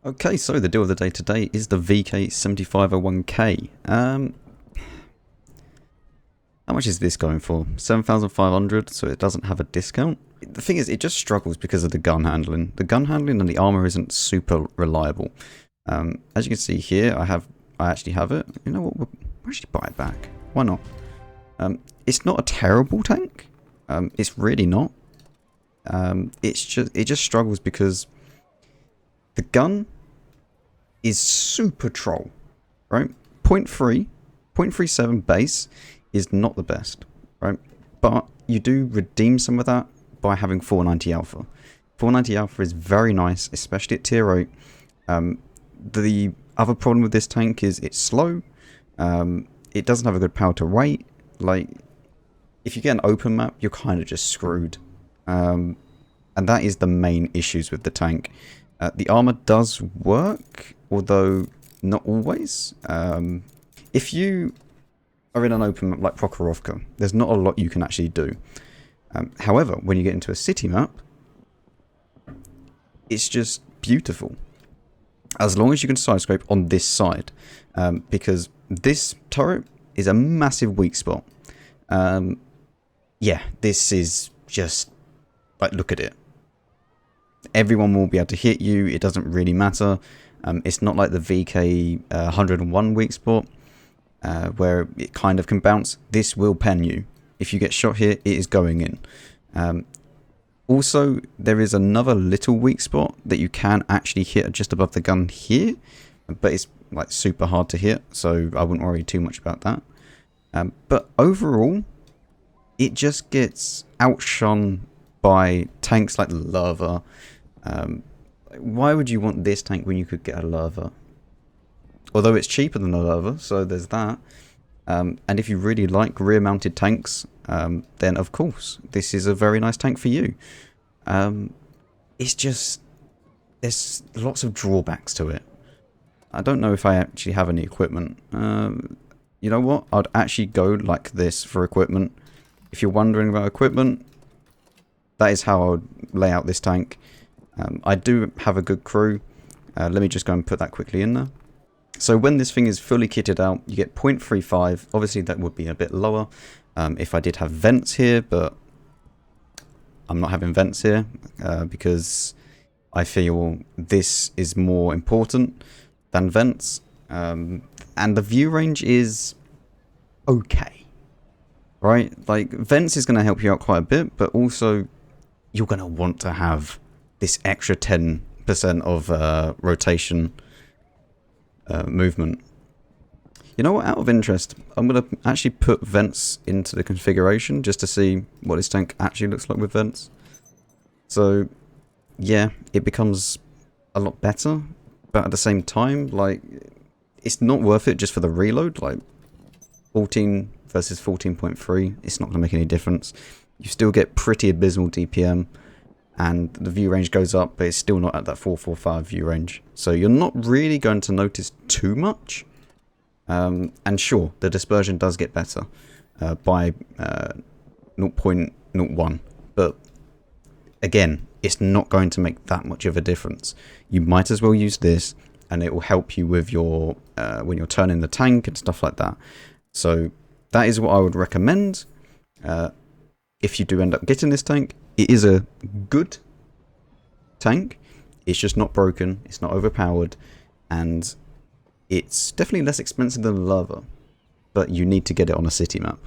Okay, so the deal of the day today is the VK7501K. How much is this going for? 7,500, so it doesn't have a discount. The thing is, it just struggles because of the gun handling. The gun handling and the armor isn't super reliable. As you can see here, I actually have it. You know what? We'll actually buy it back. Why not? It's not a terrible tank. It's really not. It just struggles because the gun is super troll, right? 0.37 base is not the best, right? But you do redeem some of that by having 490 alpha. 490 alpha is very nice, especially at tier 8. The other problem with this tank is it's slow. It doesn't have a good power to weight. Like, if you get an open map, you're kind of just screwed. And that is the main issues with the tank. The armor does work, although not always. If you are in an open map like Prokhorovka, there's not a lot you can actually do. However, when you get into a city map, it's just beautiful. As long as you can sidescrape on this side, because this turret is a massive weak spot. Yeah, this is just, like, look at it. Everyone will be able to hit you. It doesn't really matter. It's not like the VK 101 weak spot where it kind of can bounce. This will pen you. If you get shot here, it is going in. Also, there is another little weak spot that you can actually hit just above the gun here, but it's like super hard to hit, so I wouldn't worry too much about that. But overall, it just gets outshone by tanks like the Lava. Why would you want this tank when you could get a Lava? Although it's cheaper than a Lava, so there's that. And if you really like rear-mounted tanks, then of course, this is a very nice tank for you. It's just, there's lots of drawbacks to it. I don't know if I actually have any equipment. You know what? I'd actually go like this for equipment. If you're wondering about equipment, that is how I would lay out this tank. I do have a good crew. Let me just go and put that quickly in there. So when this thing is fully kitted out, you get 0.35. Obviously, that would be a bit lower if I did have vents here, but I'm not having vents here because I feel this is more important than vents. And the view range is okay, right? Like, vents is going to help you out quite a bit, but also you're going to want to have this extra 10% of rotation movement. You know what, out of interest, I'm going to actually put vents into the configuration just to see what this tank actually looks like with vents. So yeah, it becomes a lot better, but at the same time, like, it's not worth it just for the reload. Like, 14 versus 14.3, it's not going to make any difference. You still get pretty abysmal DPM, and the view range goes up, but it's still not at that 445 view range. So you're not really going to notice too much. And sure, the dispersion does get better by 0.01. But again, it's not going to make that much of a difference. You might as well use this, and it will help you with your when you're turning the tank and stuff like that. So that is what I would recommend. If you do end up getting this tank, it is a good tank. It's just not broken. It's not overpowered. And it's definitely less expensive than the Lava. But you need to get it on a city map.